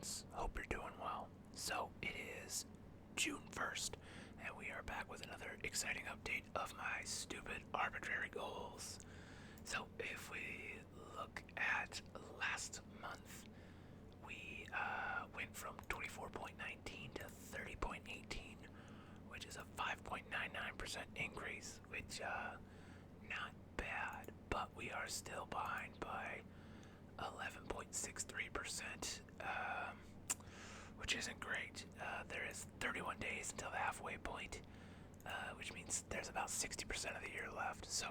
friends. Hope you're doing well. So, it is June 1st, and we are back with another exciting update of my stupid arbitrary goals. So, if we look at last month, we went from 24.19 to 30.18, which is a 5.99% increase, which, not bad, but we are still behind by 11.63%, which isn't great. There is 31 days until the halfway point, which means there's about 60% of the year left. So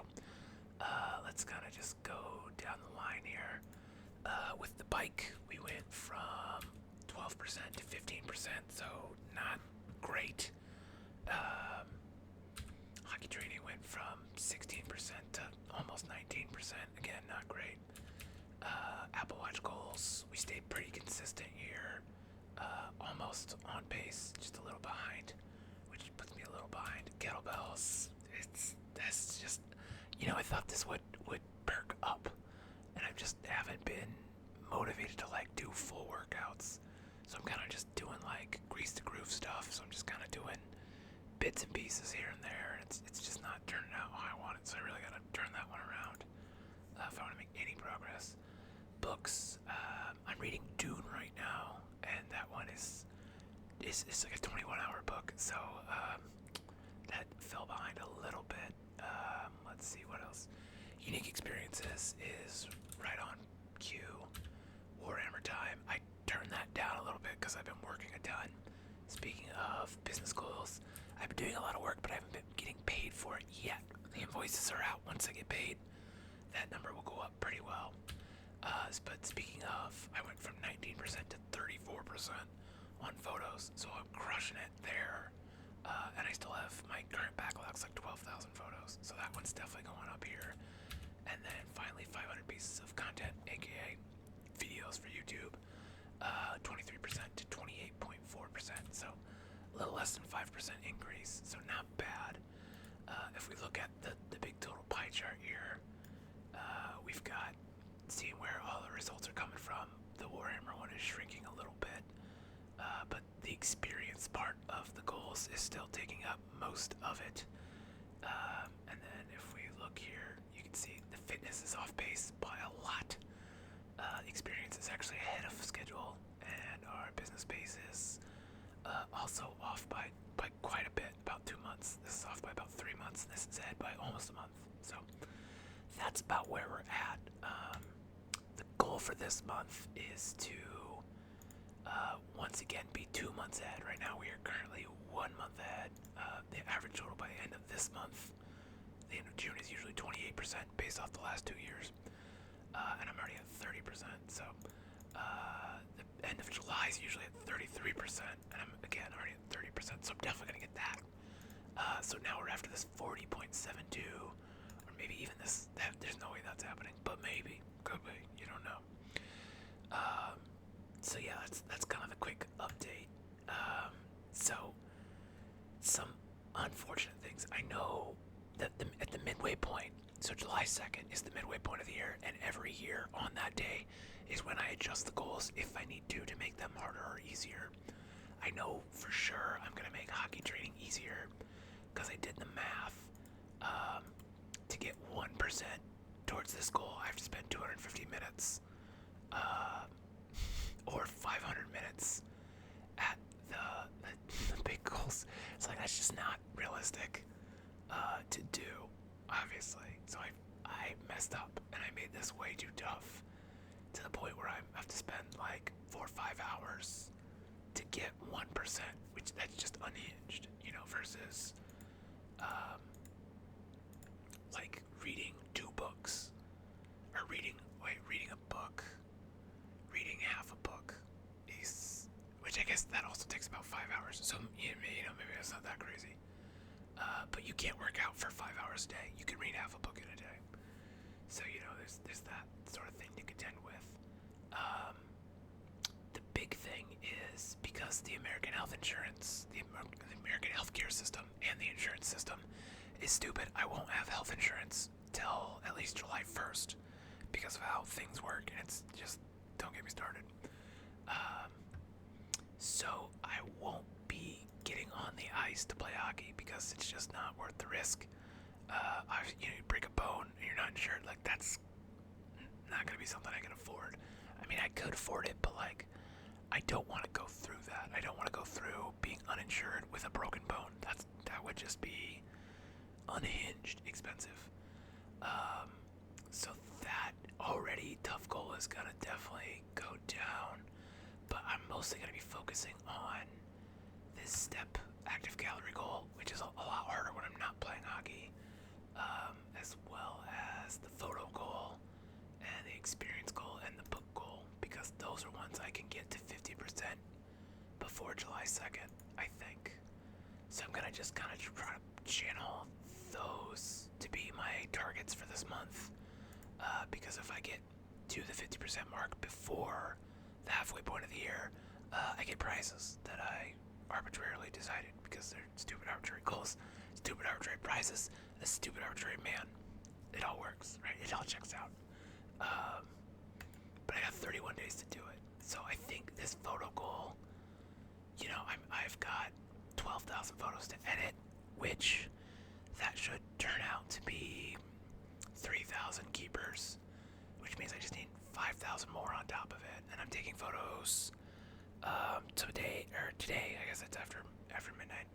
let's kind of just go down the line here. With the bike, we went from 12% to 15%, so not great. Hockey training went from 16% to almost 19%. Again, not great. Apple Watch goals, we stayed pretty consistent here. Almost on pace, just a little behind, which puts me a little behind. Kettlebells, that's just, I thought this would perk up, and I just haven't been motivated to do full workouts. So I'm kind of just doing grease the groove stuff. So I'm just kind of doing bits and pieces here and there, and it's just not turning out how I want it. So I really gotta turn that one around if I want to make any progress. Books, I'm reading Dune right now, and that one is like a 21-hour book. So that fell behind a little bit. Let's see what else. Unique Experiences is right on cue. Warhammer time, I turned that down a little bit because I've been working a ton. Speaking of business goals, I've been doing a lot of work, but I haven't been getting paid for it yet. The invoices are out. Once I get paid, that number will go up pretty well. But speaking of, I went from 19% to 34% on photos, so I'm crushing it there. And I still have my current backlog's like 12,000 photos, so that one's definitely going up here. And then finally 500 pieces of content, aka videos for YouTube, 23% to 28.4%, so a little less than 5% increase, so not bad. If we look at the big total pie chart here, we've got, seeing where all the results are coming from, the Warhammer one is shrinking a little bit, but the experience part of the goals is still taking up most of it. And then if we look here, you can see the fitness is off pace by a lot. The experience is actually ahead of schedule, and our business pace is also off by quite a bit, about 2 months. This is off by about 3 months, and this is ahead by almost a month. So that's about where we're at. The goal for this month is to once again be 2 months ahead. Right now we are currently 1 month ahead. The average total by the end of this month, the end of June, is usually 28% based off the last 2 years. And I'm already at 30%, so the end of July is usually at 33%, and I'm again already at 30%, so I'm definitely gonna get that. So now we're after this 40.72, or maybe even this. There's no way that's happening, but maybe, could be, you don't know. So yeah, that's kind of the quick update. So some unfortunate things. I know that at the midway point. So July 2nd is the midway point of the year, and every year on that day is when I adjust the goals if I need to make them harder or easier. I know for sure I'm going to make hockey training easier because I did the math. To get 1% towards this goal, I have to spend 250 minutes or 500 minutes at the big goals. It's like that's just not realistic to do, obviously. So I messed up, and I made this way too tough to the point where I have to spend 4 or 5 hours to get 1%, which that's just unhinged, versus reading 2 books, or reading a book, reading half a book, which I guess that also takes about 5 hours. So maybe that's not that crazy. But you can't work out for 5 hours a day. You can read half a book in a day. So, there's that sort of thing to contend with. The big thing is because the American health insurance, the American healthcare system, and the insurance system is stupid. I won't have health insurance till at least July 1st because of how things work, and it's just, don't get me started. place to play hockey because it's just not worth the risk. You break a bone and you're not insured. Like, that's not gonna be something I can afford. I mean, I could afford it, but like, I don't want to go through that. I don't want to go through being uninsured with a broken bone. That would just be unhinged expensive. So that already tough goal is gonna definitely go down. But I'm mostly gonna be focusing on this step active calorie goal, which is a lot harder when I'm not playing hockey, as well as the photo goal and the experience goal and the book goal, because those are ones I can get to 50% before July 2nd, I think. So I'm gonna just kind of try to channel those to be my targets for this month, because if I get to the 50% mark before the halfway point of the year, I get prizes that I arbitrarily decided because they're stupid arbitrary goals, stupid arbitrary prizes, a stupid arbitrary man. It all works, right? It all checks out. But I got 31 days to do it. So I think this photo goal, I've got 12,000 photos to edit, which that should turn out to be 3,000 keepers, which means I just need 5,000 more on top of it. And I'm taking photos today, I guess it's after midnight,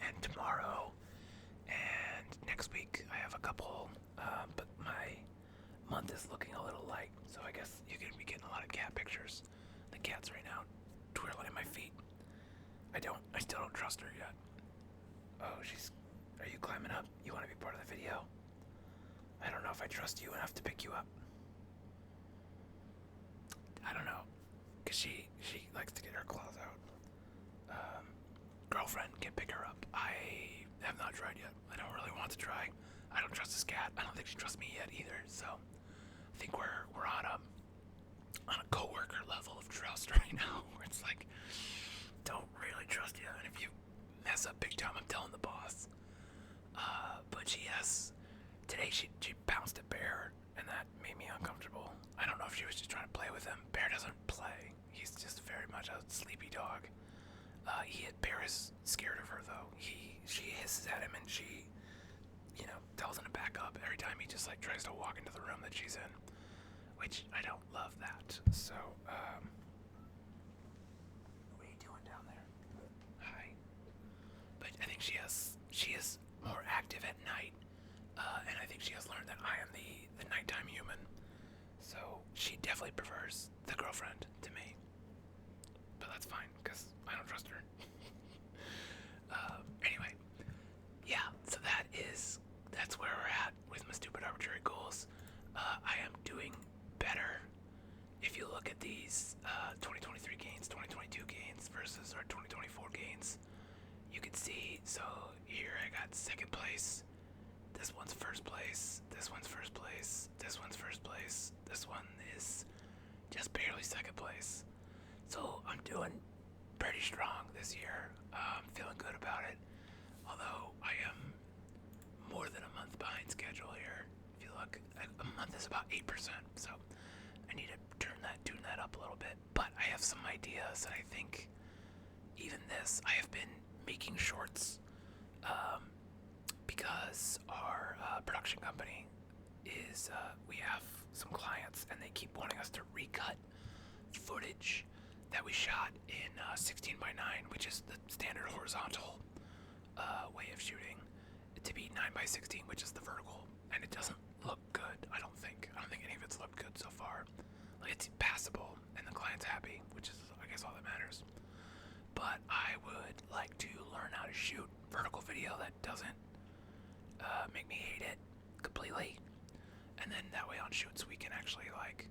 and tomorrow, and next week I have a couple, but my month is looking a little light, so I guess you're gonna be getting a lot of cat pictures. The cat's right now twirling at my feet. I still don't trust her yet. Oh, are you climbing up? You wanna be part of the video? I don't know if I trust you enough to pick you up. I don't know, cause she likes to get her claws out. Girlfriend can pick her up. I have not tried yet. I don't really want to try. I don't trust this cat. I don't think she trusts me yet either. So I think we're on a coworker level of trust right now, where it's like, don't really trust you, and if you mess up big time, I'm telling the boss. But today she bounced at Bear, and that made me uncomfortable. I don't know if she was just trying to play with him. Bear doesn't play. He's just very much a sleepy dog. Bear is scared of her though. She hisses at him and she, tells him to back up every time he just like tries to walk into the room that she's in, which I don't love that. So, what are you doing down there? Hi. But I think she is more active at night, and I think she has learned that I am the nighttime human. So she definitely prefers the girlfriend to me. But that's fine, because I don't trust her. Anyway, yeah, so that's where we're at with my stupid arbitrary goals. I am doing better. If you look at these 2023 gains, 2022 gains versus our 2024 gains, you can see, so here I got second place, this one's first place, this one's first place, this one's first place, this one is just barely second place. So I'm doing pretty strong this year. I'm feeling good about it. Although I am more than a month behind schedule here. If you look, a month is about 8%. So I need to tune that up a little bit. But I have some ideas that I think, even this, I have been making shorts, because our production company is, we have some clients and they keep wanting us to recut footage that we shot in 16:9, which is the standard horizontal way of shooting, to be 9:16, which is the vertical, and it doesn't look good. I don't think any of it's looked good so far. Like, it's passable and the client's happy, which is, I guess, all that matters. But I would like to learn how to shoot vertical video that doesn't make me hate it completely, and then that way on shoots we can actually like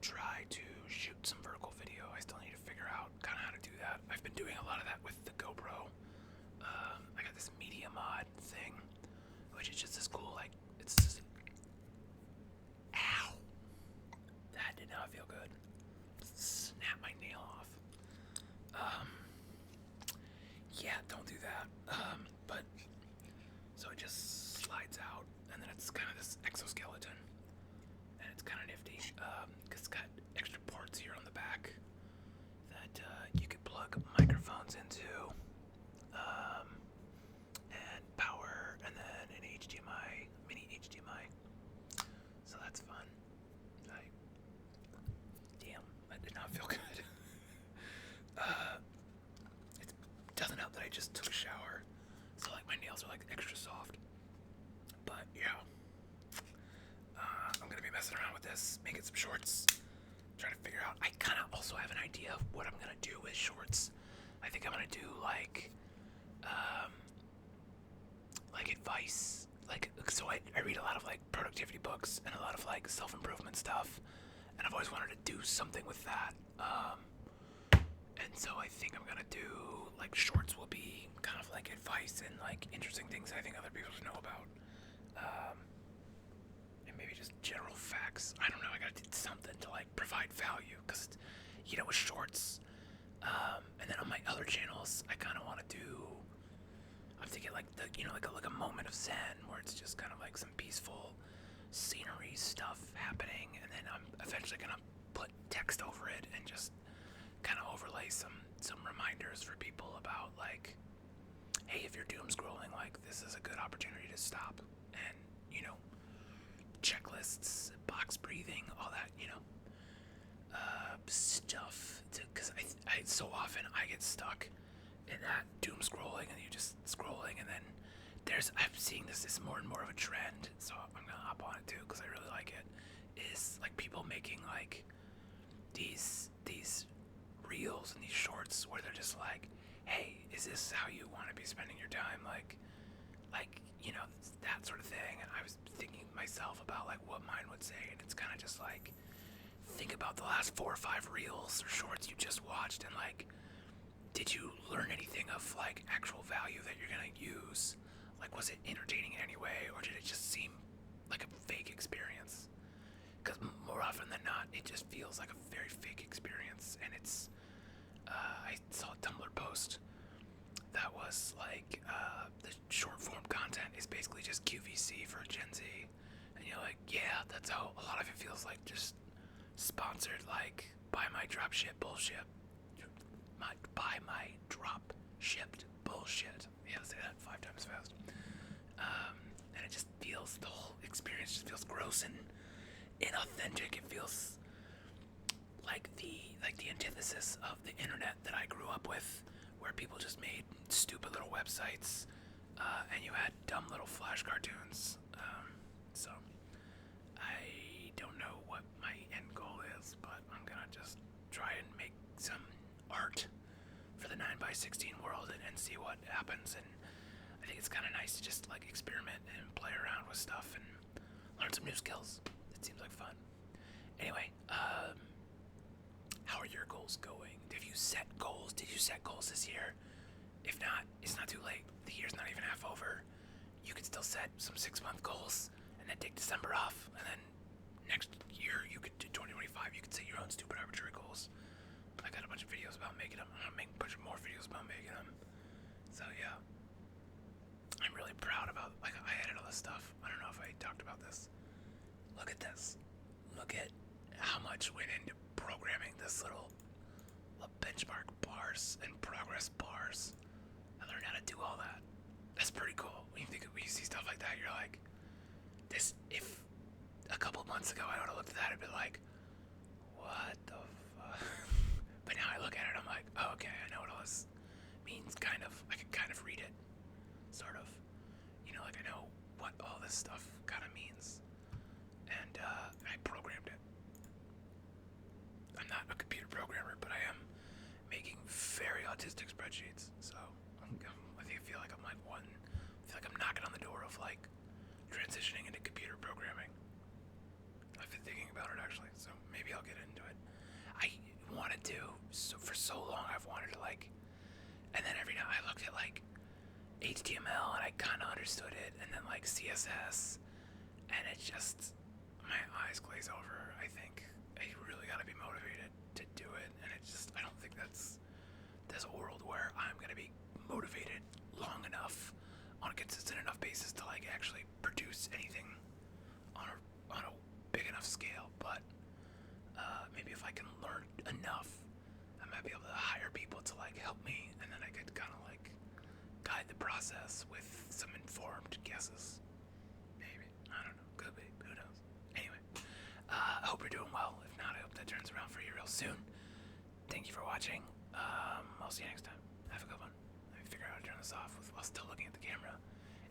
try to shoot some vertical video. I still need to figure out kind of how to do that. I've been doing a lot of that with the GoPro. I got this media mod thing, which is just this cool, like, it's just, ow, that did not feel good. Snap my nail off. Yeah, don't do that. But so it just slides out, and then it's kind of this exoskeleton, and it's kind of nifty, because it's got extra ports here on the back that you could plug microphones into. also have an idea of what I'm gonna do with shorts. I think I'm gonna do like advice. So I read a lot of like productivity books and a lot of like self-improvement stuff, and I've always wanted to do something with that. And so I think I'm gonna do like shorts will be kind of like advice and like interesting things I think other people should know about. And maybe just general facts. I don't know. I gotta do something to like provide value because, with shorts. And then on my other channels, I kind of want to do. I'm thinking like like a moment of zen where it's just kind of like some peaceful scenery stuff happening, and then I'm eventually gonna put text over it and just kind of overlay some reminders for people about like, hey, if you're doom scrolling, like this is a good opportunity to stop and checklists, box breathing, all that stuff. Because I so often I get stuck in that doom scrolling and you just scrolling, and then I'm seeing this more and more of a trend, so I'm gonna hop on it too because I really like it. Is like people making like these reels and these shorts where they're just like, hey, is this how you want to be spending your time? Like that sort of thing. And I was thinking myself about like what mine would say, and it's kind of just like, think about the last 4 or 5 reels or shorts you just watched, and like, did you learn anything of like actual value that you're gonna use? Like, was it entertaining in any way, or did it just seem like a fake experience? Because more often than not, it just feels like a very fake experience. And it's, I saw a Tumblr post that was like, the short form content is basically just QVC for Gen Z. And you're like, yeah, that's how a lot of it feels like, just sponsored, like, buy my drop ship bullshit. Buy my drop shipped bullshit. Yeah, say that 5 times fast. And it just feels, the whole experience just feels gross and inauthentic. It feels like the antithesis of the internet that I grew up with, where people just made stupid little websites, and you had dumb little Flash cartoons. So I don't know what my end goal is, but I'm gonna just try and make some art for the 9x16 world and see what happens. And I think it's kind of nice to just like experiment and play around with stuff and learn some new skills. It seems like fun. Anyway, how are your goals going? Have you set goals? Did you set goals this year? If not, it's not too late. The year's not even half over. You could still set some 6-month goals and then take December off, and then next year you could do 2025. You could set your own stupid arbitrary goals. I got a bunch of videos about making them. I'm gonna make a bunch of more videos about making them. So yeah, I'm really proud about. Like, I edit all this stuff. I don't know if I talked about this. Look at this. Look at how much went into programming this little benchmark bars and progress bars. I learned how to do all that. That's pretty cool. When you see stuff like that, you're like, this. If a couple months ago I would have looked at that and been like, what the fuck? But now I look at it, I'm like, oh, okay, I know what all this means. Kind of. I can kind of read it, sort of. Like I know what all this stuff kind of means, and I programmed it. I'm not a computer programmer, but I am making very autistic spreadsheets. So I feel like I'm like one. I feel like I'm knocking on the door of like transitioning into computer programming. I've been thinking about it actually, so maybe I'll get into it. I wanted to, so for so long I've wanted to like, and then every now I looked at like HTML and I kind of understood it, and then like CSS, and it just, my eyes glaze over. I think I really gotta be motivated to do it, and I don't think there's a world where I'm gonna be motivated long enough on a consistent enough basis to like actually produce anything on a big enough scale. But maybe if I can learn enough, I might be able to hire people to like help me, and then I could kind of like guide the process with some informed guesses. Maybe. I don't know. Could be. Who knows? Anyway, I hope you're doing well. If not, I hope that turns around for you real soon. Thank you for watching. I'll see you next time. Have a good one. Let me figure out how to turn this off while still looking at the camera.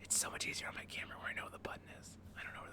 It's so much easier on my camera where I know what the button is. I don't know where